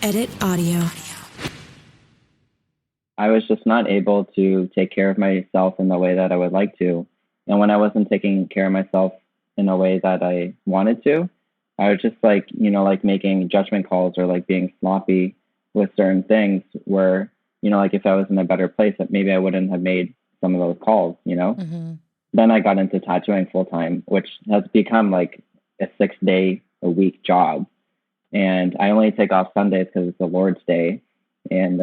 Edit audio. I was just not able to take care of myself in the way that I would like to. And when I wasn't taking care of myself in a way that I wanted to, I was just like making judgment calls or like being sloppy with certain things where, like if I was in a better place, that maybe I wouldn't have made some of those calls, Mm-hmm. Then I got into tattooing full time, which has become like a 6-day-a-week job. And I only take off Sundays because it's the Lord's Day. And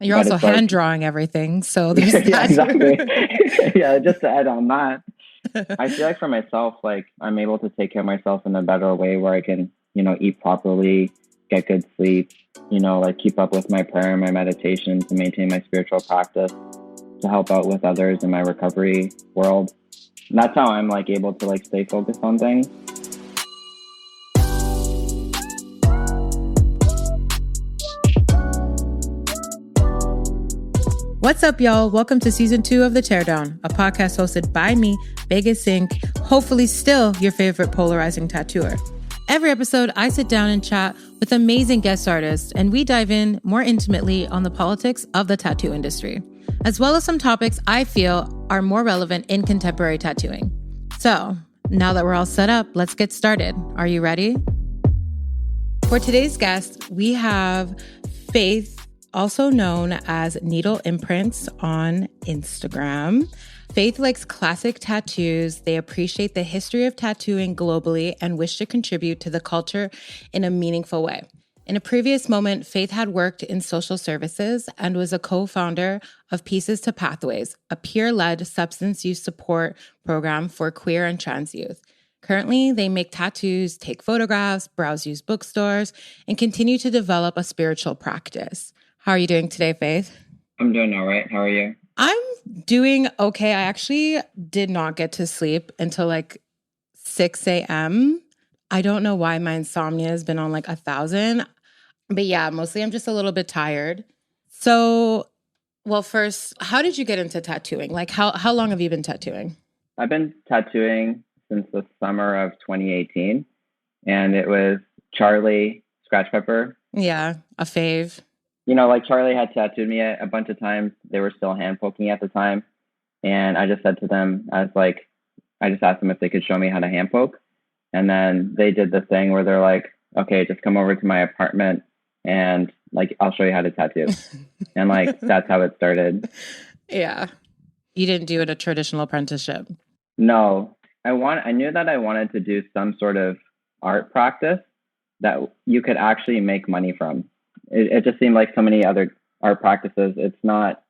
you're also hand drawing everything. So there's yeah, exactly. Yeah, just to add on that. I feel like for myself, like I'm able to take care of myself in a better way where I can, eat properly, get good sleep, like keep up with my prayer and my meditation to maintain my spiritual practice, to help out with others in my recovery world. And that's how I'm like able to like stay focused on things. What's up, y'all? Welcome to season 2 of The Teardown, a podcast hosted by me, Vegas Inc., hopefully still your favorite polarizing tattooer. Every episode, I sit down and chat with amazing guest artists, and we dive in more intimately on the politics of the tattoo industry, as well as some topics I feel are more relevant in contemporary tattooing. So, now that we're all set up, let's get started. Are you ready? For today's guest, we have Faith, also known as Needle Imprints on Instagram. Faith likes classic tattoos. They appreciate the history of tattooing globally and wish to contribute to the culture in a meaningful way. In a previous moment, Faith had worked in social services and was a co-founder of Pieces to Pathways, a peer-led substance use support program for queer and trans youth. Currently, they make tattoos, take photographs, browse used bookstores, and continue to develop a spiritual practice. How are you doing today, Faith? I'm doing all right. How are you? I'm doing okay. I actually did not get to sleep until like 6 a.m. I don't know why my insomnia has been on like 1,000. But yeah, mostly I'm just a little bit tired. So, well, first, how did you get into tattooing? Like how long have you been tattooing? I've been tattooing since the summer of 2018. And it was Charlie Scratch Pepper. Yeah, a fave. Like Charlie had tattooed me a bunch of times. They were still hand poking at the time. And I just said to them, I just asked them if they could show me how to hand poke. And then they did the thing where they're like, okay, just come over to my apartment and like, I'll show you how to tattoo. And like, that's how it started. Yeah. You didn't do it a traditional apprenticeship? No, I knew that I wanted to do some sort of art practice that you could actually make money from. It just seemed like so many other art practices, it's not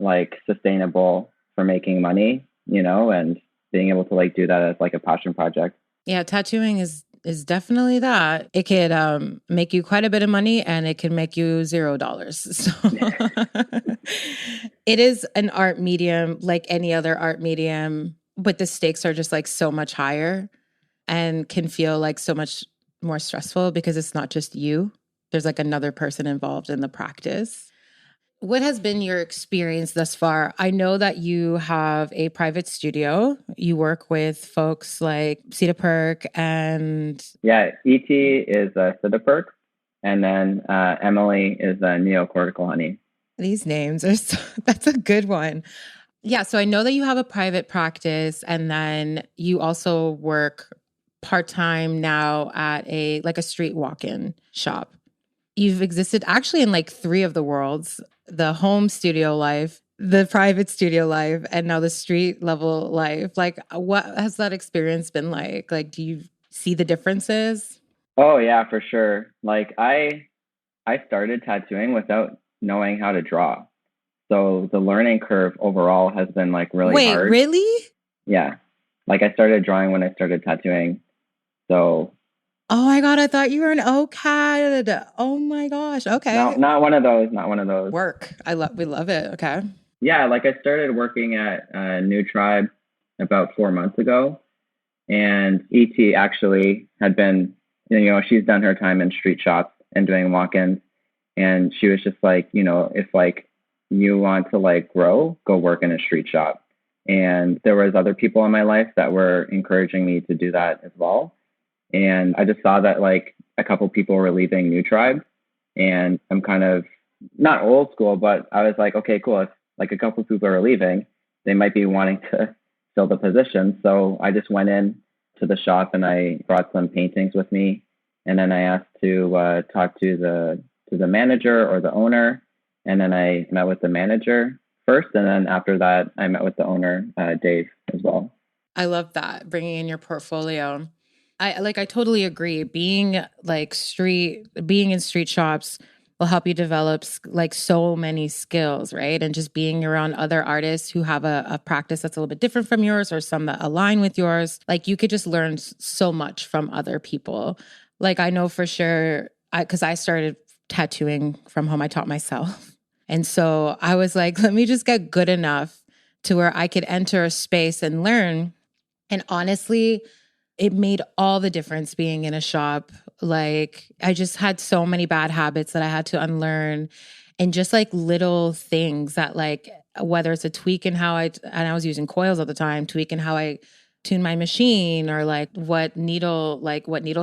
like sustainable for making money, and being able to like do that as like a passion project. Yeah, tattooing is definitely that. It could make you quite a bit of money and it can make you $0. So it is an art medium like any other art medium, but the stakes are just like so much higher and can feel like so much more stressful because it's not just you. There's like another person involved in the practice. What has been your experience thus far? I know that you have a private studio. You work with folks like Cedar Perk and... Yeah, E.T. is Cedar Perk, and then Emily is Neocortical Honey. These names are that's a good one. Yeah, so I know that you have a private practice, and then you also work part-time now at a street walk-in shop. You've existed actually in like 3 of the worlds: the home studio life, the private studio life, and now the street level life. Like, what has that experience been like? Like, do you see the differences? Oh yeah, for sure. Like I started tattooing without knowing how to draw. So the learning curve overall has been like really hard. Wait, really? Yeah. Like I started drawing when I started tattooing. So... Oh my God, I thought you were an OCAD. Oh my gosh. Okay. No, not one of those. Work. We love it. Okay. Yeah, like I started working at New Tribe about 4 months ago. And E.T. actually had been, she's done her time in street shops and doing walk-ins. And she was just like, if like you want to like grow, go work in a street shop. And there was other people in my life that were encouraging me to do that as well. And I just saw that like a couple people were leaving New Tribe. and I'm kind of not old school, but I was like, okay, cool. If like a couple people are leaving, they might be wanting to fill the position. So I just went in to the shop and I brought some paintings with me, and then I asked to talk to the manager or the owner, and then I met with the manager first, and then after that I met with the owner, Dave, as well. I love that, bringing in your portfolio. I totally agree. Being in street shops will help you develop like so many skills, right? And just being around other artists who have a practice that's a little bit different from yours or some that align with yours, like you could just learn so much from other people. Like I know for sure, because I started tattooing from home, I taught myself. And so I was like, let me just get good enough to where I could enter a space and learn. And honestly, it made all the difference being in a shop. Like I just had so many bad habits that I had to unlearn, and just like little things that like, whether it's a tweak in and I was using coils at the time, tweak in how I tune my machine, or like what needle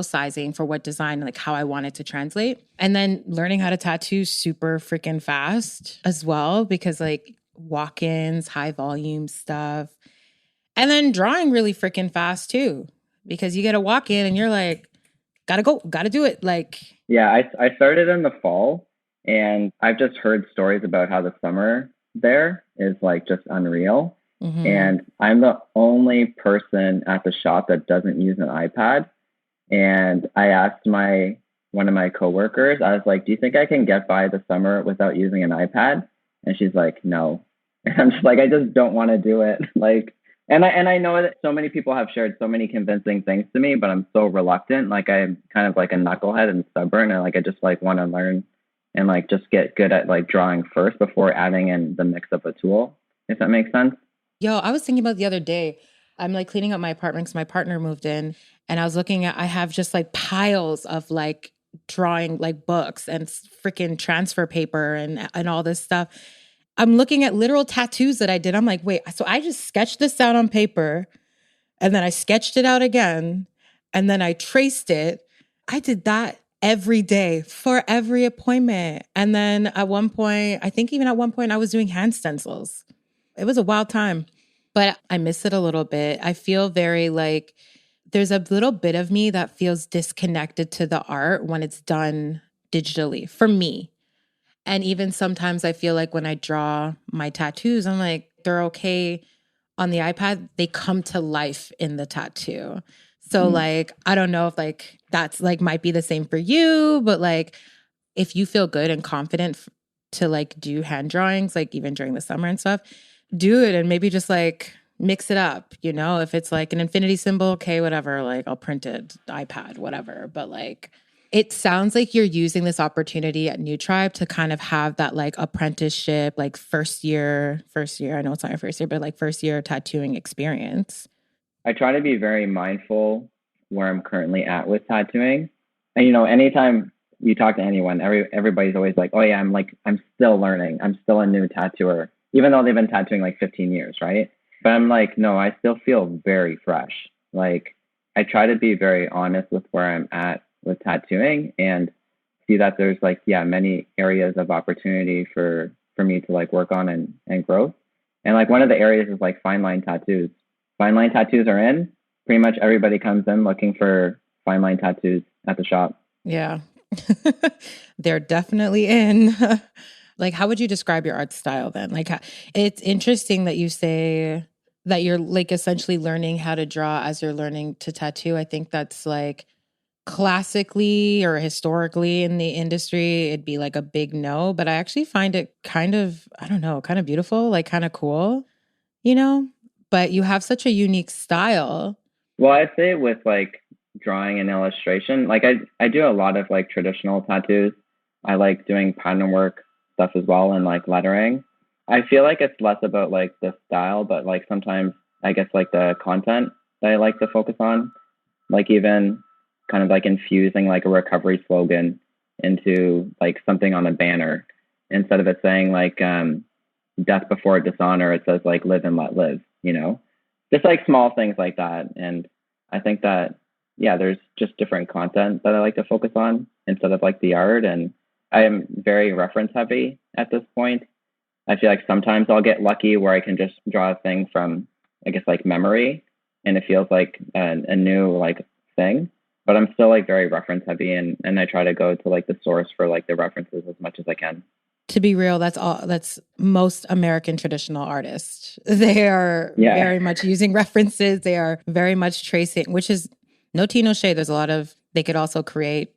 sizing for what design, like how I wanted to translate. And then learning how to tattoo super freaking fast as well, because like walk-ins, high volume stuff. And then drawing really freaking fast too, because you get a walk in and you're like, gotta go, gotta do it. Like, Yeah, I started in the fall, and I've just heard stories about how the summer there is like just unreal. mm-hmm. And I'm the only person at the shop that doesn't use an iPad. And I asked one of my coworkers, I was like, do you think I can get by the summer without using an iPad? And she's like, no. And I'm just like, I just don't want to do it. Like, and I know that so many people have shared so many convincing things to me, but I'm so reluctant. Like I'm kind of like a knucklehead and stubborn, and like I just like want to learn and like just get good at like drawing first before adding in the mix of a tool, if that makes sense. Yo, I was thinking about the other day, I'm like cleaning up my apartment because my partner moved in, and I was looking at, I have just like piles of like drawing like books and freaking transfer paper and all this stuff. I'm looking at literal tattoos that I did. I'm like, wait, so I just sketched this out on paper, and then I sketched it out again, and then I traced it. I did that every day for every appointment. And then at one point, I think even at one point, I was doing hand stencils. It was a wild time, but I miss it a little bit. I feel very like there's a little bit of me that feels disconnected to the art when it's done digitally for me. And even sometimes I feel like when I draw my tattoos, I'm like, they're okay on the iPad. They come to life in the tattoo. So like, I don't know if like that's like might be the same for you, but like if you feel good and confident to like do hand drawings, like even during the summer and stuff, do it and maybe just like mix it up. You know, if it's like an infinity symbol, okay, whatever, like I'll print it, iPad, whatever. But like, it sounds like you're using this opportunity at New Tribe to kind of have that like apprenticeship, like first year, I know it's not your first year, but like first year tattooing experience. I try to be very mindful where I'm currently at with tattooing. And, you know, anytime you talk to anyone, everybody's always like, oh yeah, I'm still learning. I'm still a new tattooer, even though they've been tattooing like 15 years, right? But I'm like, no, I still feel very fresh. Like I try to be very honest with where I'm at with tattooing and see that there's like, yeah, many areas of opportunity for me to like work on and growth. And like one of the areas is like fine line tattoos. Fine line tattoos are in. Pretty much everybody comes in looking for fine line tattoos at the shop. Yeah. They're definitely in. Like, how would you describe your art style then? Like, it's interesting that you say that you're like essentially learning how to draw as you're learning to tattoo. I think that's like classically or historically in the industry, it'd be like a big no, but I actually find it kind of, I don't know, kind of beautiful, like kind of cool, you know? But you have such a unique style. Well, I'd say with like drawing and illustration, like I do a lot of like traditional tattoos. I like doing pattern work stuff as well and like lettering. I feel like it's less about like the style, but like sometimes I guess like the content that I like to focus on, like even kind of like infusing like a recovery slogan into like something on a banner. Instead of it saying like death before dishonor, it says like live and let live, you know, just like small things like that. And I think that, yeah, there's just different content that I like to focus on instead of like the art. And I am very reference heavy at this point. I feel like sometimes I'll get lucky where I can just draw a thing from, I guess, like memory, and it feels like a new like thing. But I'm still like very reference heavy, and I try to go to like the source for like the references as much as I can. To be real, that's most American traditional artists. They are very much using references. They are very much tracing, which is no tea, no shade. There's a lot of, they could also create,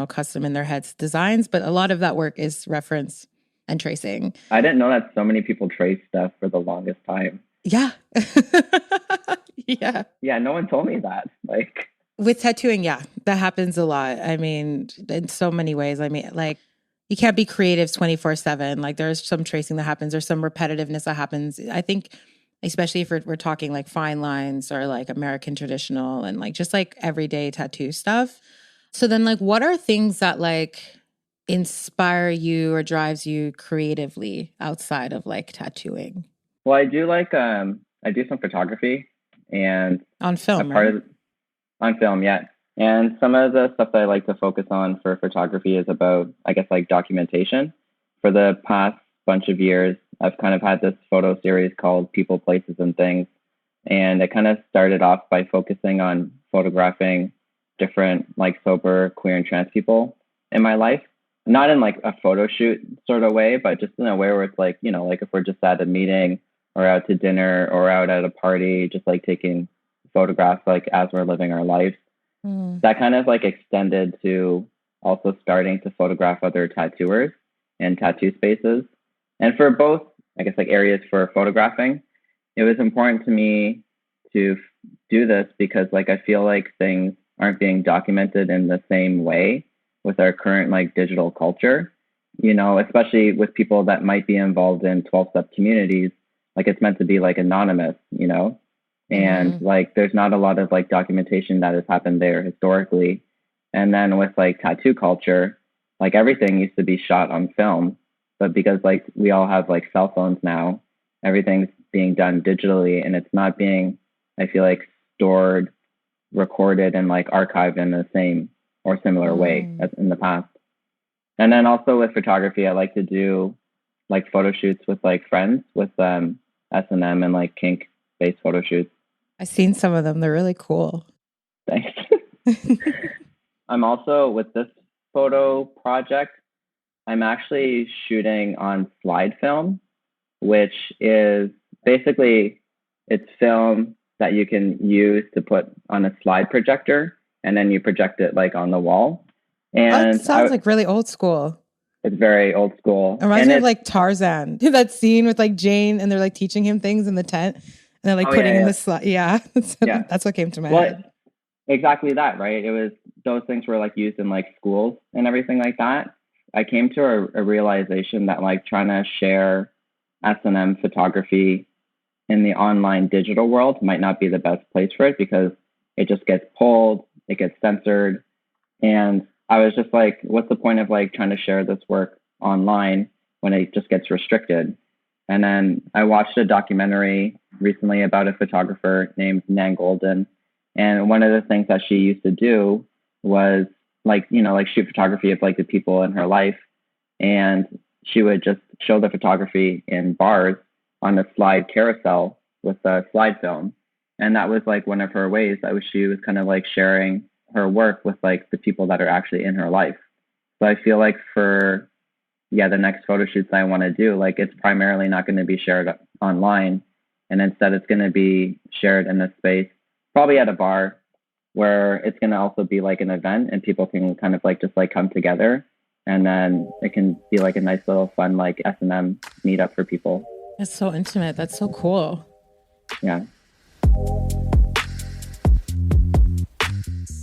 custom in their heads designs, but a lot of that work is reference and tracing. I didn't know that so many people trace stuff for the longest time. Yeah. Yeah, no one told me that. Like with tattooing, yeah, that happens a lot. I mean, in so many ways. I mean, like, you can't be creative 24/7. Like there's some tracing that happens. There's some repetitiveness that happens. I think, especially if we're talking like fine lines or like American traditional and like just like everyday tattoo stuff. So then like, what are things that like inspire you or drives you creatively outside of like tattooing? Well, I do like, I do some photography and on film, on film. Yeah. And some of the stuff that I like to focus on for photography is about, I guess, like documentation. For the past bunch of years, I've kind of had this photo series called People, Places, and Things. And it kind of started off by focusing on photographing different like sober, queer, and trans people in my life. Not in like a photo shoot sort of way, but just in a way where it's like, like if we're just at a meeting or out to dinner or out at a party, just like taking photographs like as we're living our lives. That kind of like extended to also starting to photograph other tattooers and tattoo spaces. And for both, I guess, like areas for photographing, it was important to me to do this because like I feel like things aren't being documented in the same way with our current like digital culture, especially with people that might be involved in 12-step communities. Like it's meant to be like anonymous, and like there's not a lot of like documentation that has happened there historically. And then with like tattoo culture, like everything used to be shot on film, but because like we all have like cell phones now, everything's being done digitally, and it's not being, I feel like, stored, recorded, and like archived in the same or similar way as in the past. And then also with photography, I like to do like photo shoots with like friends with S&M and like kink based photo shoots. I've seen some of them. They're really cool. Thanks. I'm also, with this photo project, I'm actually shooting on slide film, which is basically, it's film that you can use to put on a slide projector, and then you project it like on the wall. And that sounds like really old school. It's very old school. It reminds me of like Tarzan. That scene with like Jane and they're like teaching him things in the tent. And they're like putting in the slide. Yeah. That's what came to my head. Exactly that, right? It was, those things were like used in like schools and everything like that. I came to a realization that like trying to share S&M photography in the online digital world might not be the best place for it because it just gets pulled, it gets censored. And I was just like, what's the point of like trying to share this work online when it just gets restricted? And then I watched a documentary recently about a photographer named Nan Golden. And one of the things that she used to do was like, like shoot photography of like the people in her life. And she would just show the photography in bars on a slide carousel with a slide film. And that was like one of her ways that she was kind of like sharing her work with like the people that are actually in her life. So I feel like for the next photo shoots I want to do, like it's primarily not going to be shared online, and instead it's going to be shared in a space, probably at a bar, where it's going to also be like an event and people can kind of like just like come together, and then it can be like a nice little fun like S&M meetup for people. That's so intimate. That's so cool. Yeah.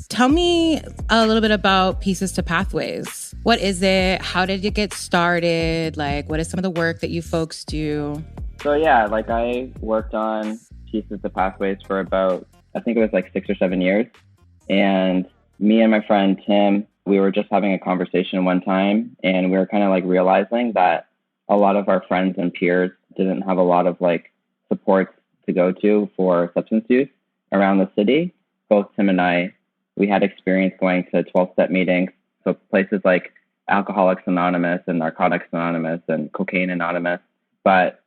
Tell me a little bit about Pieces to Pathways. What is it? How did you get started? Like, what is some of the work that you folks do? So yeah, like I worked on Pieces to Pathways for about, I think it was like 6 or 7 years. And me and my friend Tim, we were just having a conversation one time, and we were kind of like realizing that a lot of our friends and peers didn't have a lot of like supports to go to for substance use around the city. Both Tim and I, we had experience going to 12-step meetings. So places like Alcoholics Anonymous and Narcotics Anonymous and Cocaine Anonymous. But,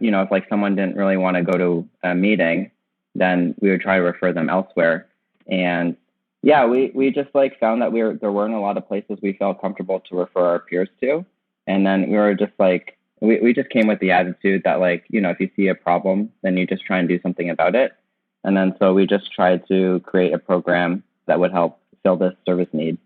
if like someone didn't really want to go to a meeting, then we would try to refer them elsewhere. And yeah, we just like found that there weren't a lot of places we felt comfortable to refer our peers to. And then we were just like, we just came with the attitude that like, if you see a problem, then you just try and do something about it. And then so we just tried to create a program that would help fill this service need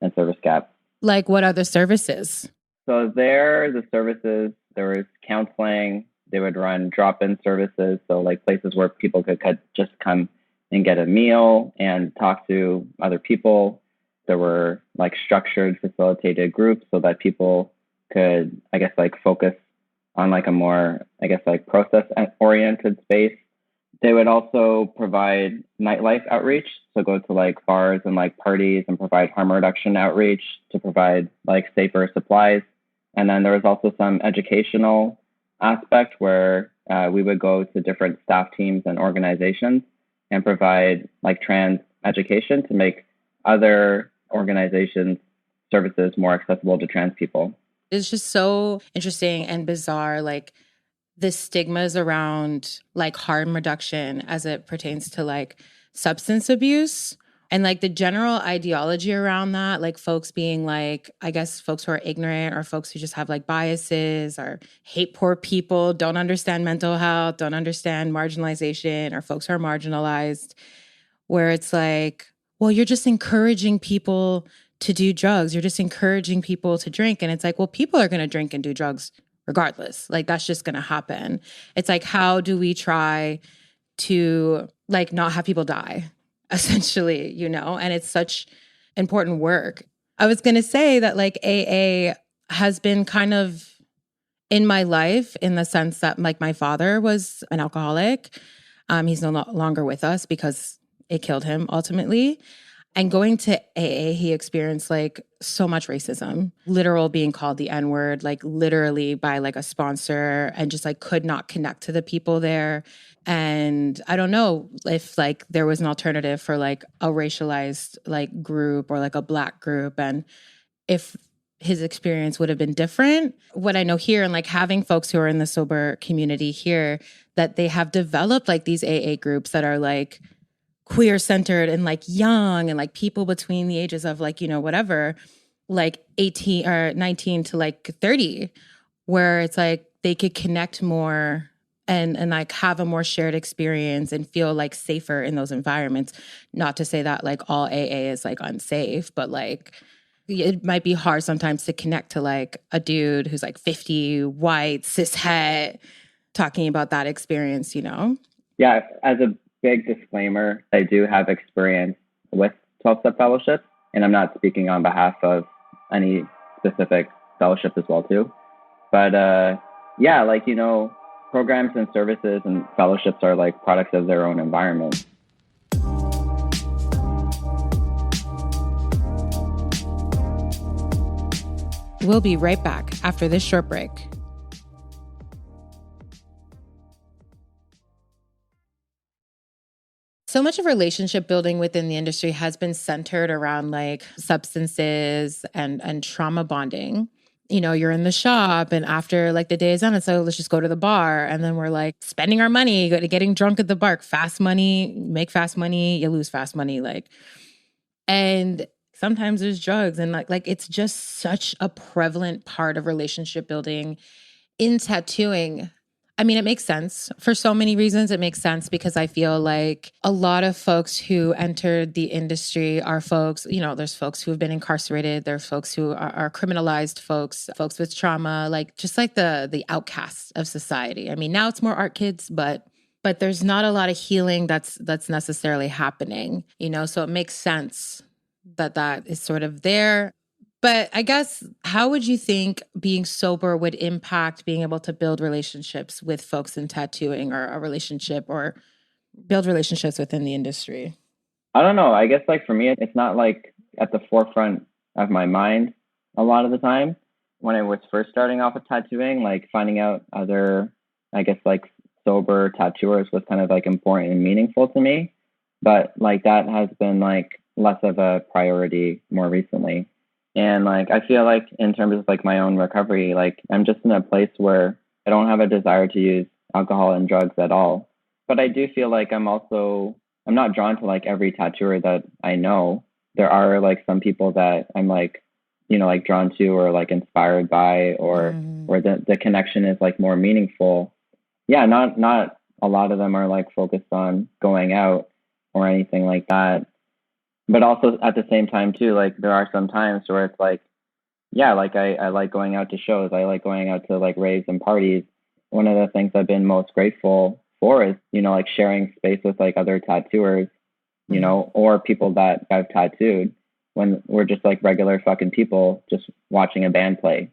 and service gap. Like what other services? So the services, there was counseling. They would run drop-in services. So like places where people could just come and get a meal and talk to other people. There were like structured, facilitated groups so that people could, I guess, like focus on like a more, I guess, like process-oriented space. They would also provide nightlife outreach. So go to like bars and like parties and provide harm reduction outreach to provide like safer supplies. And then there was also some educational aspect where we would go to different staff teams and organizations and provide like trans education to make other organizations' services more accessible to trans people. It's just so interesting and bizarre, like the stigmas around like harm reduction as it pertains to like substance abuse and like the general ideology around that, like folks being like, I guess folks who are ignorant or folks who just have like biases or hate poor people, don't understand mental health, don't understand marginalization, or folks who are marginalized, where it's like, well, you're just encouraging people to do drugs. You're just encouraging people to drink. And it's like, well, people are going to drink and do drugs regardless. Like that's just going to happen. It's like, how do we try to like not have people die, essentially, and it's such important work. I was going to say that like AA has been kind of in my life in the sense that like my father was an alcoholic. He's no longer with us because it killed him ultimately. And going to AA, he experienced like so much racism, literal being called the N-word, like literally by like a sponsor, and just like could not connect to the people there. And I don't know if like there was an alternative for like a racialized like group or like a Black group, and if his experience would have been different. What I know here and like having folks who are in the sober community here, that they have developed like these AA groups that are like queer centered and like young and like people between the ages of like, whatever, like 18 or 19 to like 30, where it's like they could connect more and like have a more shared experience and feel like safer in those environmets. Not to say that like all AA is like unsafe, but like it might be hard sometimes to connect to like a dude who's like 50, white, cishet, talking about that experience, Yeah, as a big disclaimer, I do have experience with 12-step fellowships, and I'm not speaking on behalf of any specific fellowship as well too. But yeah, like, programs and services and fellowships are like products of their own environment. We'll be right back after this short break. So much of relationship building within the industry has been centered around like substances and trauma bonding. You're in the shop and after like the day is done, it's like, let's just go to the bar. And then we're like spending our money, getting drunk at the bar, fast money, make fast money, you lose fast money. And sometimes there's drugs and like it's just such a prevalent part of relationship building in tattooing. I mean, it makes sense for so many reasons. It makes sense because I feel like a lot of folks who entered the industry are folks, there's folks who have been incarcerated. There's folks who are criminalized folks with trauma, like just like the outcasts of society. I mean, now it's more art kids, but there's not a lot of healing that's necessarily happening, so it makes sense that is sort of there. But I guess, how would you think being sober would impact being able to build relationships with folks in tattooing or a relationship or build relationships within the industry? I don't know. I guess like for me, it's not like at the forefront of my mind a lot of the time. When I was first starting off with tattooing, like finding out other, I guess like sober tattooers was kind of like important and meaningful to me. But like that has been like less of a priority more recently. And like, I feel like in terms of like my own recovery, like I'm just in a place where I don't have a desire to use alcohol and drugs at all. But I do feel like I'm not drawn to like every tattooer that I know. There are like some people that I'm like, like drawn to or like inspired by, or the connection is like more meaningful. Yeah, not a lot of them are like focused on going out or anything like that. But also at the same time too, like there are some times where it's like, yeah, like I like going out to shows. I like going out to like raves and parties. One of the things I've been most grateful for is, like sharing space with like other tattooers, or people that I've tattooed, when we're just like regular fucking people just watching a band play,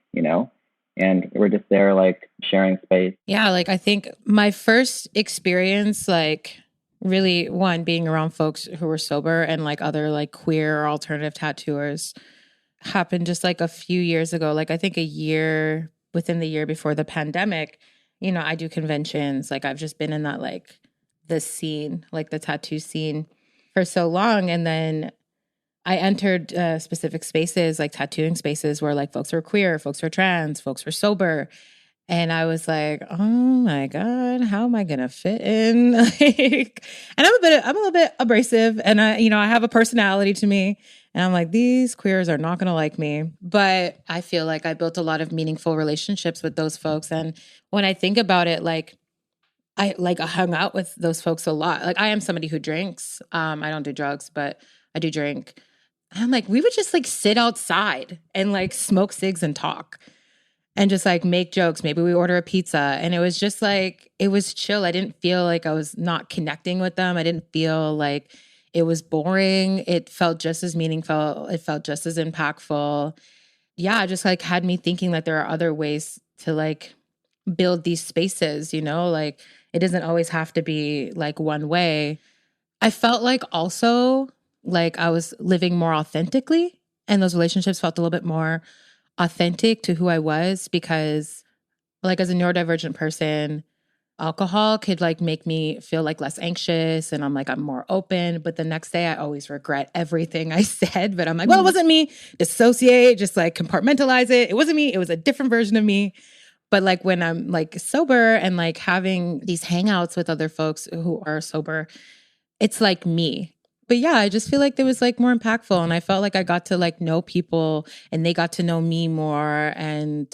and we're just there like sharing space. Yeah, like I think my first experience, like really one being around folks who were sober and like other like queer or alternative tattooers happened just like a few years ago. Like I think within the year before the pandemic, I do conventions. Like I've just been in that like the scene, like the tattoo scene for so long. And then I entered specific spaces, like tattooing spaces where like folks were queer, folks were trans, folks were sober. And I was like, oh my God, how am I going to fit in? Like, and I'm a little bit abrasive, and I have a personality to me, and I'm like, these queers are not going to like me. But I feel like I built a lot of meaningful relationships with those folks. And when I think about it, like, I hung out with those folks a lot. Like I am somebody who drinks. I don't do drugs, but I do drink. And I'm like, we would just like sit outside and like smoke cigs and talk and just like make jokes. Maybe we order a pizza. And it was just like, it was chill. I didn't feel like I was not connecting with them. I didn't feel like it was boring. It felt just as meaningful. It felt just as impactful. Yeah, it just like had me thinking that there are other ways to like build these spaces, like it doesn't always have to be like one way. I felt like also like I was living more authentically, and those relationships felt a little bit more authentic to who I was, because like as a neurodivergent person, alcohol could like make me feel like less anxious, and I'm more open, but the next day I always regret everything I said. But I'm like, well, it wasn't me. Dissociate, just like compartmentalize it. It wasn't me. It was a different version of me. But like when I'm like sober and like having these hangouts with other folks who are sober, it's like me. But yeah, I just feel like there was like more impactful, and I felt like I got to like know people and they got to know me more, and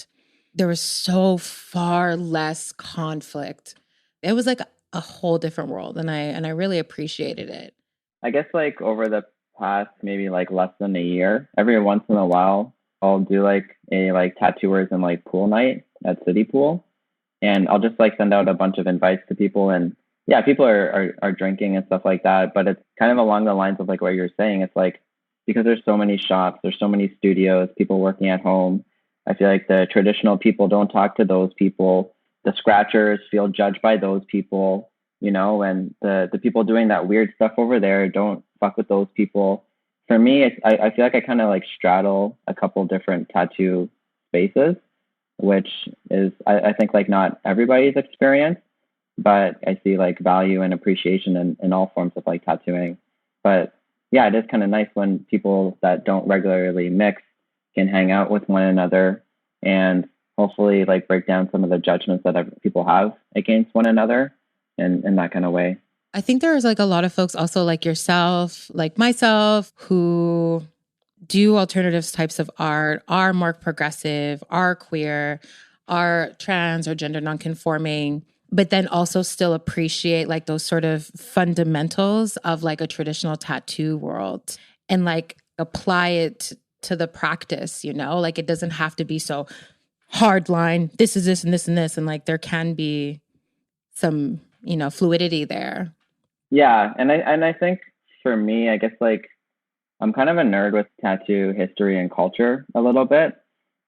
there was so far less conflict. It was like a whole different world, and I really appreciated it. I guess like over the past maybe like less than a year, every once in a while I'll do like a like tattooers and like pool night at City Pool, and I'll just like send out a bunch of invites to people, and yeah, people are drinking and stuff like that, but it's kind of along the lines of like what you're saying. It's like, because there's so many shops, there's so many studios, people working at home, I feel like the traditional people don't talk to those people. The scratchers feel judged by those people, and the people doing that weird stuff over there don't fuck with those people. For me, I feel like I kind of like straddle a couple different tattoo spaces, which is, I think, like not everybody's experience, but I see like value and appreciation in all forms of like tattooing. But yeah, it is kind of nice when people that don't regularly mix can hang out with one another and hopefully like break down some of the judgments that people have against one another in that kind of way. I think there's like a lot of folks also like yourself, like myself, who do alternative types of art, are more progressive, are queer, are trans or gender nonconforming, but then also still appreciate like those sort of fundamentals of like a traditional tattoo world and like apply it to the practice, like it doesn't have to be so hard line. This is this and this and this. And like there can be some, fluidity there. Yeah. And I think for me, I guess like I'm kind of a nerd with tattoo history and culture a little bit.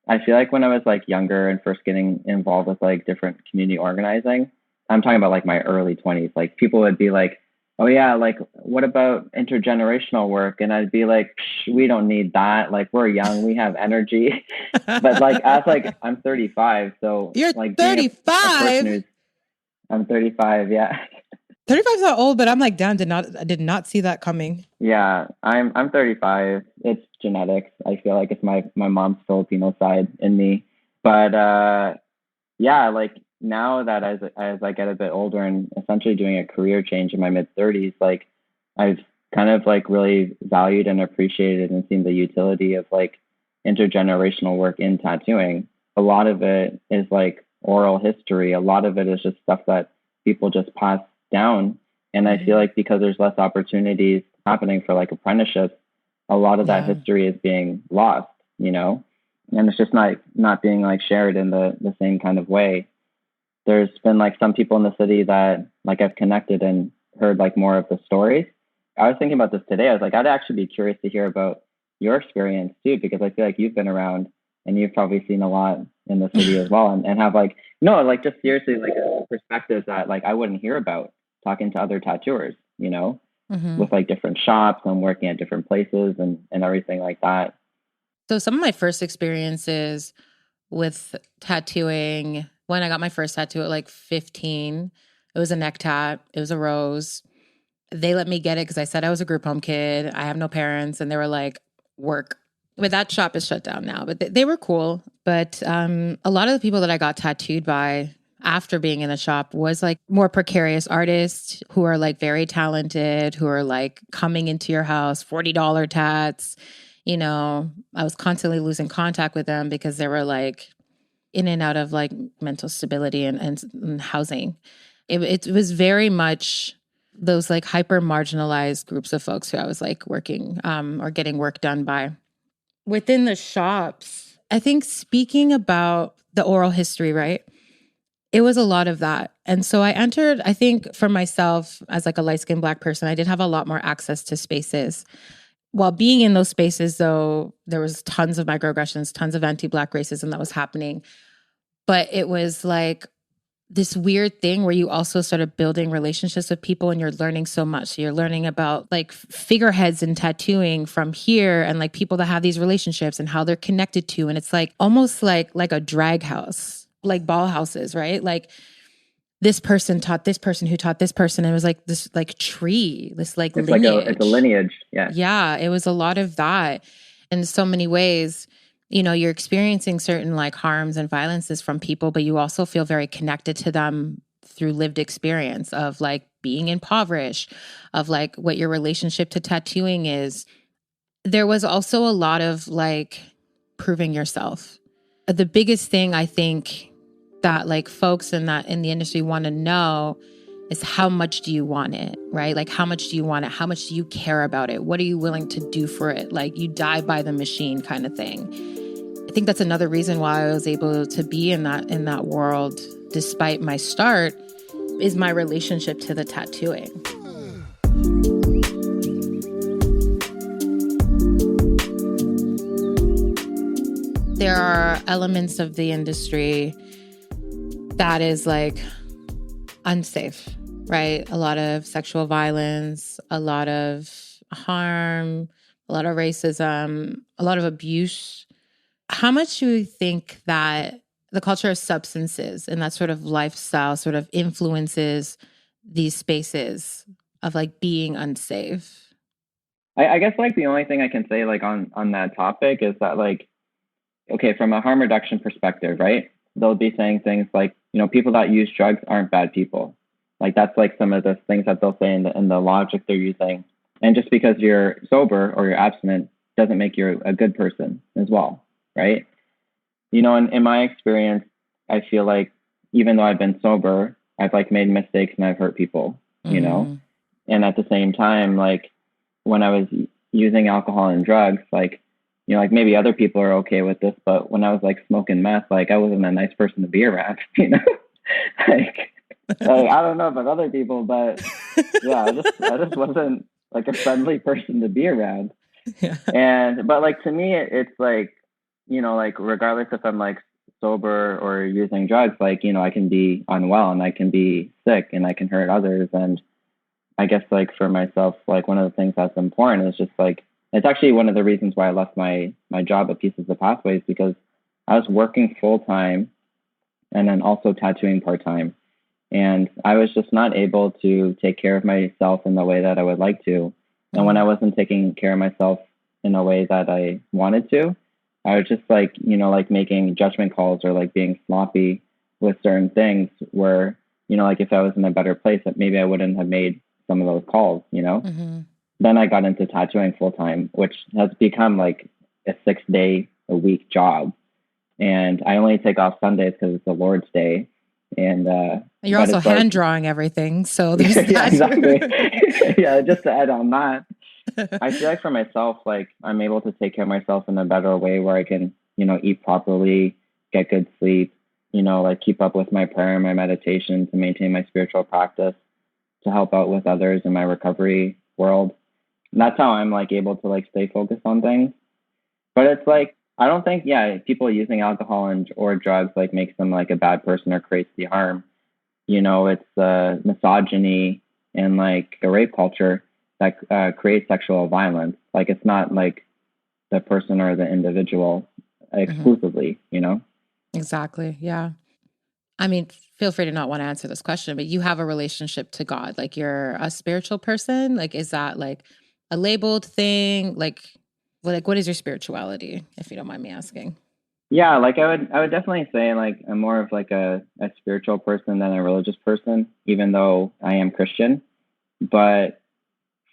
I feel like when I was like younger and first getting involved with like different community organizing, I'm talking about like my early 20s, like people would be like, oh yeah, like what about intergenerational work? And I'd be like, we don't need that. Like we're young, we have energy. But like as like I'm 35, so you're like 35. I'm 35, yeah. 35 is not old, but I'm like, damn, I did not see that coming. Yeah, I'm 35. It's genetics. I feel like it's my mom's Filipino side in me. But yeah, like now that as I get a bit older and essentially doing a career change in my mid-30s, like I've kind of like really valued and appreciated and seen the utility of like intergenerational work in tattooing. A lot of it is like oral history. A lot of it is just stuff that people just pass down. And I feel like because there's less opportunities happening for like apprenticeships, a lot of that history is being lost, you know, and it's just not being like shared in the same kind of way. There's been like some people in the city that like I've connected and heard like more of the stories. I was thinking about this today. I was like, I'd actually be curious to hear about your experience too, because I feel like you've been around and you've probably seen a lot in the city as well, and have like, no, like just seriously like perspectives that like I wouldn't hear about talking to other tattooers, you know, with like different shops and working at different places and everything like that. So some of my first experiences with tattooing, when I got my first tattoo at like 15, it was a neck tat. It was a rose. They let me get it because I said I was a group home kid. I have no parents. And they were like, work. But that shop is shut down now. But they were cool. But a lot of the people that I got tattooed by after being in the shop was like more precarious artists who are like very talented, who are like coming into your house, $40 tats. You know, I was constantly losing contact with them because they were like in and out of like mental stability and housing. It was very much those like hyper marginalized groups of folks who I was like working or getting work done by. Within the shops, I think speaking about the oral history, right? It was a lot of that. And so I entered, I think for myself as like a light-skinned Black person, I did have a lot more access to spaces. While being in those spaces, though, there was tons of microaggressions, tons of anti-Black racism that was happening. But it was like this weird thing where you also started building relationships with people and you're learning so much. So you're learning about like figureheads in tattooing from here and like people that have these relationships and how they're connected to. And it's like almost like a drag house, like ball houses, right? Like this person taught this person who taught this person. It was like this like tree, this like it's lineage. Like it's a lineage. Yeah. Yeah. It was a lot of that in so many ways. You know, you're experiencing certain like harms and violences from people, but you also feel very connected to them through lived experience of like being impoverished, of like what your relationship to tattooing is. There was also a lot of like proving yourself. The biggest thing I think that like folks in the industry want to know is how much do you want it, right? Like how much do you want it? How much do you care about it? What are you willing to do for it? Like you die by the machine kind of thing. I think that's another reason why I was able to be in that world despite my start is my relationship to the tattooing. There are elements of the industry that is like unsafe, right? A lot of sexual violence, a lot of harm, a lot of racism, a lot of abuse. How much do you think that the culture of substances and that sort of lifestyle sort of influences these spaces of like being unsafe? I guess like the only thing I can say like on that topic is that like, okay, from a harm reduction perspective, right? They'll be saying things like, you know, people that use drugs aren't bad people. Like that's like some of the things that they'll say in the logic they're using. And just because you're sober or you're abstinent doesn't make you a good person as well. Right. You know, in my experience, I feel like even though I've been sober, I've like made mistakes and I've hurt people, you know, and at the same time, like when I was using alcohol and drugs, like, you know, like maybe other people are okay with this, but when I was like smoking meth, like I wasn't a nice person to be around, you know, like I don't know about other people, but yeah, I just wasn't like a friendly person to be around. Yeah. But like to me, it's like, you know, like regardless if I'm like sober or using drugs, like, you know, I can be unwell and I can be sick and I can hurt others. And I guess like for myself, like one of the things that's important is just like, it's actually one of the reasons why I left my job at Pieces of Pathways, because I was working full time and then also tattooing part time. And I was just not able to take care of myself in the way that I would like to. And when I wasn't taking care of myself in a way that I wanted to. I was just like, like making judgment calls or like being sloppy with certain things where, like if I was in a better place, that maybe I wouldn't have made some of those calls, Mm-hmm. Then I got into tattooing full time, which has become like a 6-day a week job. And I only take off Sundays because it's the Lord's Day. And You're but also it's like, hand drawing everything. So there's yeah, that. exactly. Yeah, just to add on that, I feel like for myself, like I'm able to take care of myself in a better way where I can, eat properly, get good sleep, like keep up with my prayer and my meditation to maintain my spiritual practice, to help out with others in my recovery world. And that's how I'm like able to like stay focused on things. But it's like, I don't think, people using alcohol or drugs like makes them like a bad person or creates the harm. It's misogyny and like a rape culture that creates sexual violence. Like it's not like the person or the individual exclusively, Exactly. Yeah. I mean, feel free to not want to answer this question, but you have a relationship to God. Like you're a spiritual person. Like, is that like a labeled thing? Like what is your spirituality, if you don't mind me asking? Yeah, like I would definitely say like I'm more of like a spiritual person than a religious person, even though I am Christian. But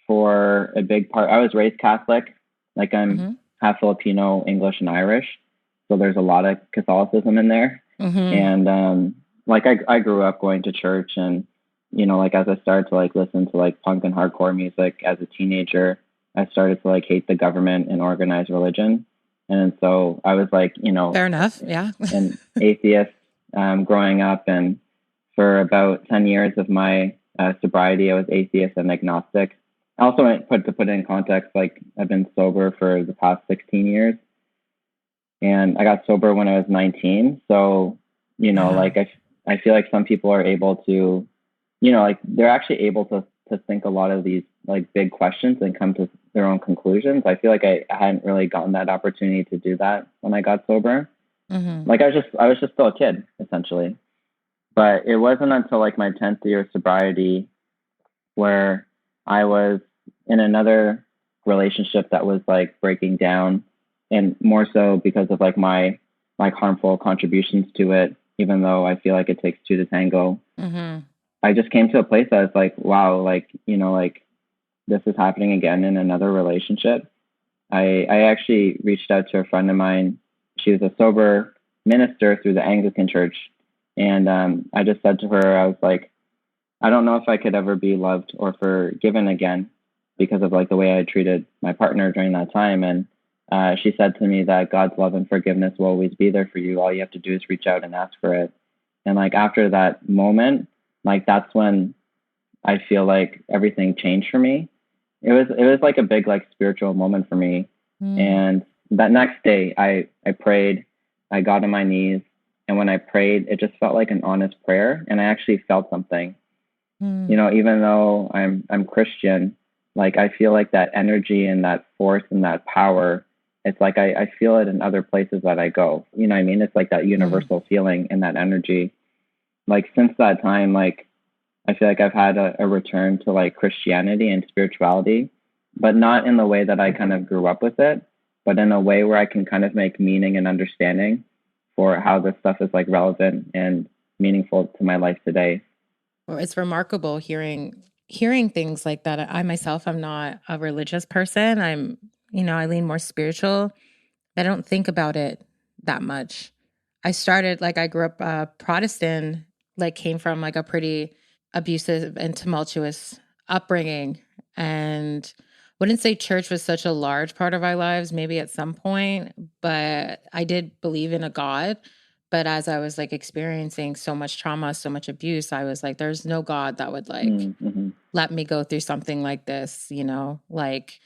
for a big part, I was raised Catholic. Like I'm half Filipino, English, and Irish. So there's a lot of Catholicism in there. Mm-hmm. And like I grew up going to church, and like as I started to like listen to like punk and hardcore music as a teenager, I started to like hate the government and organized religion. And so I was like, Fair enough. Yeah. an atheist growing up. And for about 10 years of my sobriety, I was atheist and agnostic. I also to put it in context, like I've been sober for the past 16 years, and I got sober when I was 19. So, like I feel like some people are able to, like they're actually able to think a lot of these like big questions and come to their own conclusions. I feel like I hadn't really gotten that opportunity to do that when I got sober. Like I was just still a kid essentially. But it wasn't until like my 10th year of sobriety where I was in another relationship that was like breaking down, and more so because of like my harmful contributions to it, even though I feel like it takes two to tango. I just came to a place that was like, wow, like, like this is happening again in another relationship. I actually reached out to a friend of mine. She was a sober minister through the Anglican Church. And I just said to her, I was like, I don't know if I could ever be loved or forgiven again because of like the way I treated my partner during that time. And she said to me that God's love and forgiveness will always be there for you. All you have to do is reach out and ask for it. And like after that moment, like that's when I feel like everything changed for me. It was like a big like spiritual moment for me. And that next day I prayed, I got on my knees, and when I prayed, it just felt like an honest prayer, and I actually felt something. Even though I'm Christian, like I feel like that energy and that force and that power, it's like I feel it in other places that I go. You know what I mean? It's like that universal feeling and that energy. Like since that time, like I feel like I've had a return to like Christianity and spirituality, but not in the way that I kind of grew up with it, but in a way where I can kind of make meaning and understanding for how this stuff is like relevant and meaningful to my life today. Well, it's remarkable hearing things like that. I myself, I'm not a religious person. I lean more spiritual. I don't think about it that much. I grew up Protestant, like came from like a pretty abusive and tumultuous upbringing, and wouldn't say church was such a large part of our lives, maybe at some point, but I did believe in a God. But as I was like experiencing so much trauma, so much abuse, I was like, there's no God that would like let me go through something like this, like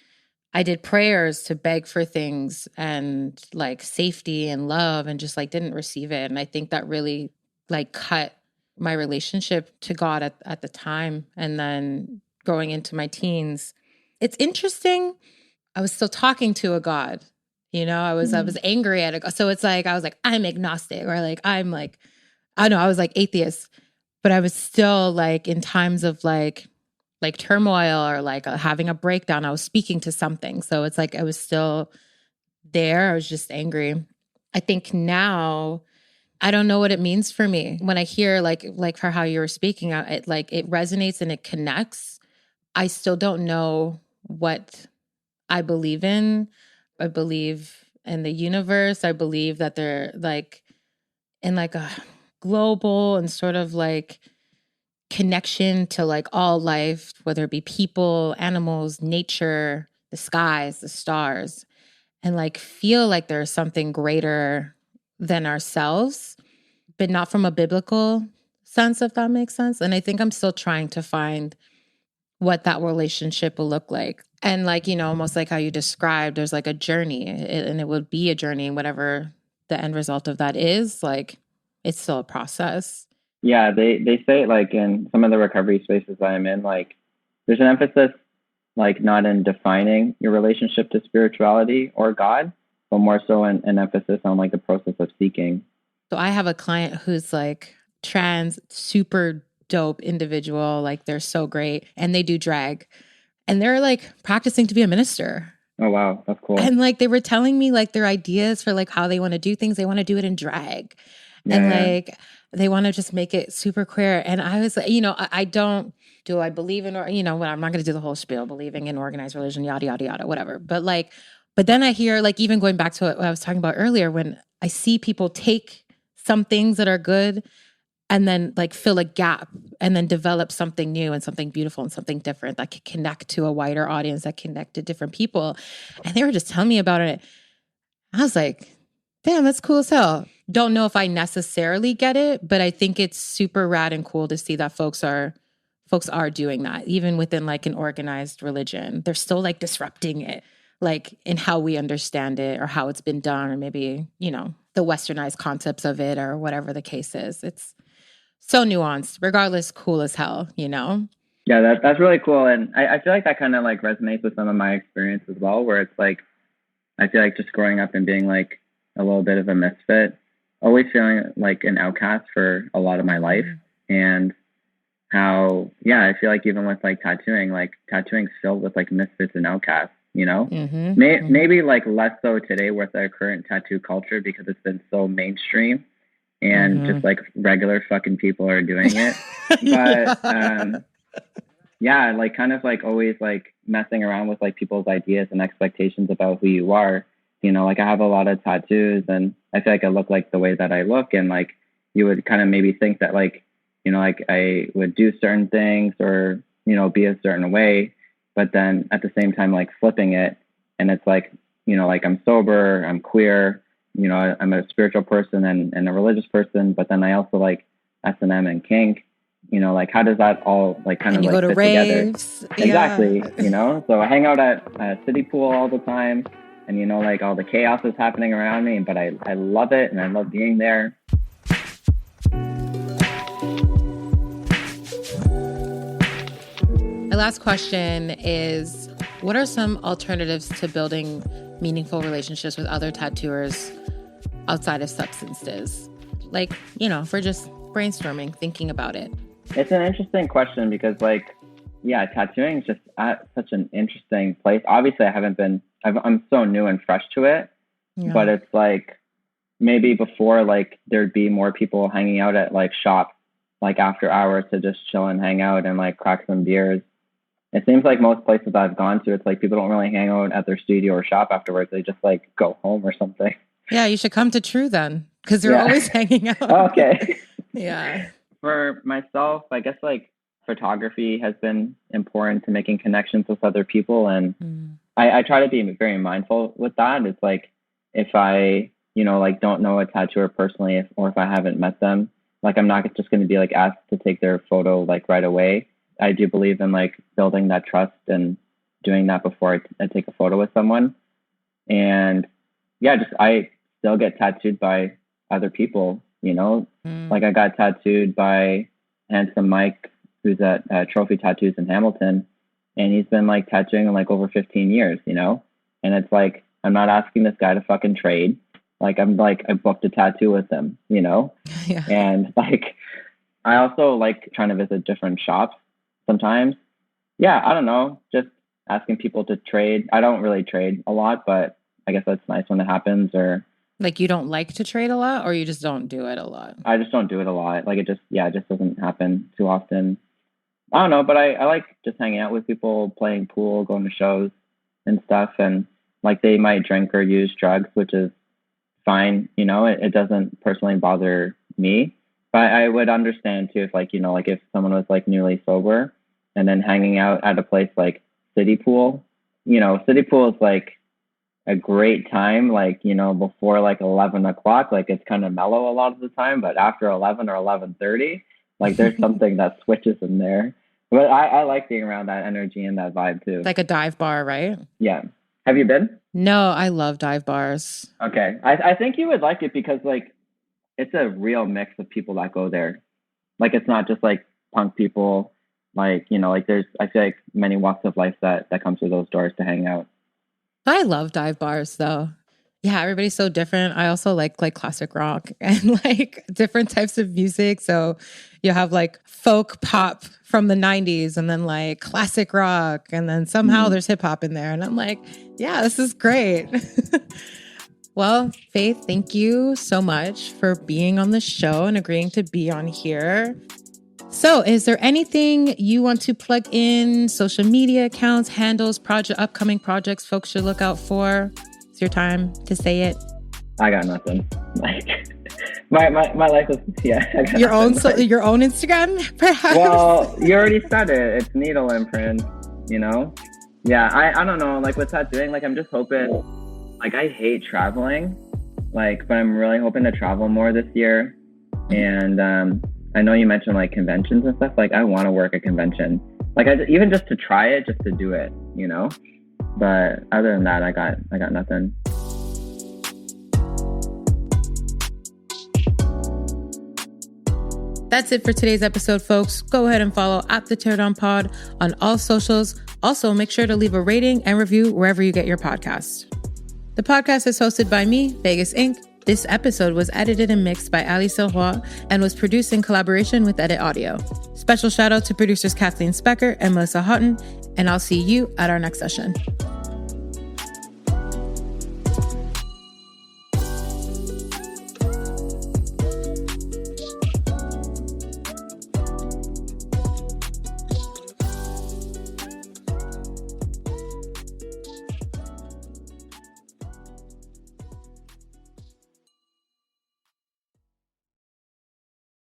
I did prayers to beg for things and like safety and love, and just like didn't receive it. And I think that really like cut my relationship to God at the time. And then going into my teens, it's interesting. I was still talking to a God, I was angry at it. So it's like, I was like, I'm agnostic, or like, I'm like, I don't know, I was like atheist, but I was still like in times of like like turmoil or like having a breakdown, I was speaking to something. So it's like I was still there. I was just angry. I think now I don't know what it means for me when I hear like for how you were speaking, it like it resonates and it connects. I still don't know what I believe in. I believe in the universe. I believe that they're like in like a global and sort of like connection to like all life, whether it be people, animals, nature, the skies, the stars, and like feel like there's something greater than ourselves, but not from a biblical sense, if that makes sense. And I think I'm still trying to find what that relationship will look like. And like, you know, almost like how you described, there's like a journey and it would be a journey, whatever the end result of that is, like it's still a process. Yeah, they say like in some of the recovery spaces that I'm in, like there's an emphasis like not in defining your relationship to spirituality or God, but more so an emphasis on like the process of seeking. So I have a client who's like trans, super dope individual. Like they're so great and they do drag and they're like practicing to be a minister. Oh, wow. That's cool. And like they were telling me like their ideas for like how they want to do things. They want to do it in drag. Yeah, And yeah. like they want to just make it super queer. And I was like, you know, I don't, do I believe in, or, you know, I'm not going to do the whole spiel, believing in organized religion, yada, yada, yada, whatever. But like, but then I hear like, even going back to what I was talking about earlier, when I see people take some things that are good and then like fill a gap and then develop something new and something beautiful and something different that can connect to a wider audience, that connect to different people. And they were just telling me about it. I was like, damn, that's cool as hell. Don't know if I necessarily get it, but I think it's super rad and cool to see that folks are doing that, even within like an organized religion. They're still like disrupting it, like in how we understand it or how it's been done, or maybe, you know, the westernized concepts of it or whatever the case is. It's so nuanced, regardless, cool as hell, you know? Yeah, that's really cool. And I feel like that kind of like resonates with some of my experience as well, where it's like, I feel like just growing up and being like a little bit of a misfit, always feeling like an outcast for a lot of my life. And how, yeah, I feel like even with like tattooing's filled with like misfits and outcasts, you know? Maybe like less so today with our current tattoo culture because it's been so mainstream and just like regular fucking people are doing it. But yeah, like kind of like always like messing around with like people's ideas and expectations about who you are. You know, like I have a lot of tattoos and I feel like I look like the way that I look, and like you would kind of maybe think that like, you know, like I would do certain things or, you know, be a certain way, but then at the same time, like flipping it. And it's like, you know, like I'm sober, I'm queer, you know, I'm a spiritual person and a religious person, but then I also like S&M and kink, you know, like how does that all like kind and of you like go to fit raves. together? Exactly. You know, so I hang out at a city pool all the time and, you know, like all the chaos is happening around me, but I love it and I love being there. My last question is, what are some alternatives to building meaningful relationships with other tattooers outside of substances? Like, you know, if we're just brainstorming, thinking about it. It's an interesting question because like, yeah, tattooing is just at such an interesting place. Obviously I'm so new and fresh to it, but it's like maybe before like there'd be more people hanging out at like shops, like after hours to just chill and hang out and like crack some beers. It seems like most places I've gone to, it's like people don't really hang out at their studio or shop afterwards. They just like go home or something. Yeah, you should come to True then, because they're always hanging out. Okay. Yeah. For myself, I guess like photography has been important to making connections with other people. And I try to be very mindful with that. It's like if I, you know, like don't know a tattooer personally or if I haven't met them, like I'm not just going to be like asked to take their photo like right away. I do believe in like building that trust and doing that before I take a photo with someone. And yeah, I still get tattooed by other people, you know, like I got tattooed by Handsome Mike, who's at Trophy Tattoos in Hamilton. And he's been like tattooing like over 15 years, you know, and it's like, I'm not asking this guy to fucking trade. Like, I booked a tattoo with him, you know? Yeah. And like, I also like trying to visit different shops sometimes. Yeah, I don't know. Just asking people to trade. I don't really trade a lot, but I guess that's nice when it happens. Or Like you don't like to trade a lot, or you just don't do it a lot? I just don't do it a lot. Like it just doesn't happen too often. I don't know, but I like just hanging out with people, playing pool, going to shows and stuff. And like they might drink or use drugs, which is fine. It doesn't personally bother me. But I would understand too if like, like if someone was like newly sober and then hanging out at a place like City Pool, City Pool is like a great time, like, before like 11 o'clock, like it's kind of mellow a lot of the time, but after 11 or 11:30, like there's something that switches in there. But I like being around that energy and that vibe too. Like a dive bar, right? Yeah. Have you been? No, I love dive bars. Okay. I think you would like it because like it's a real mix of people that go there. Like it's not just like punk people, like, like there's, I feel like many walks of life that come through those doors to hang out. I love dive bars though. Yeah, everybody's so different. I also like classic rock and like different types of music. So you have like folk pop from the 90s and then like classic rock. And then somehow there's hip hop in there. And I'm like, yeah, this is great. Well, Faith, thank you so much for being on the show and agreeing to be on here. So is there anything you want to plug in, social media accounts, handles, upcoming projects folks should look out for? It's your time to say it. I got nothing. Like my life is, yeah. I got your nothing. own your own Instagram, perhaps? Well, you already said it. It's Needle Imprints, Yeah, I don't know. Like, what's that doing? Like, I'm just hoping, like, I hate traveling, like, but I'm really hoping to travel more this year. And I know you mentioned like conventions and stuff. Like, I want to work a convention. Like, even just to try it, just to do it, But other than that, I got nothing. That's it for today's episode, folks. Go ahead and follow @TheTeardownPod on all socials. Also, make sure to leave a rating and review wherever you get your podcasts. The podcast is hosted by me, Vegas Inc. This episode was edited and mixed by Ali Silroy and was produced in collaboration with Edit Audio. Special shout out to producers Kathleen Specker and Melissa Houghton, and I'll see you at our next session.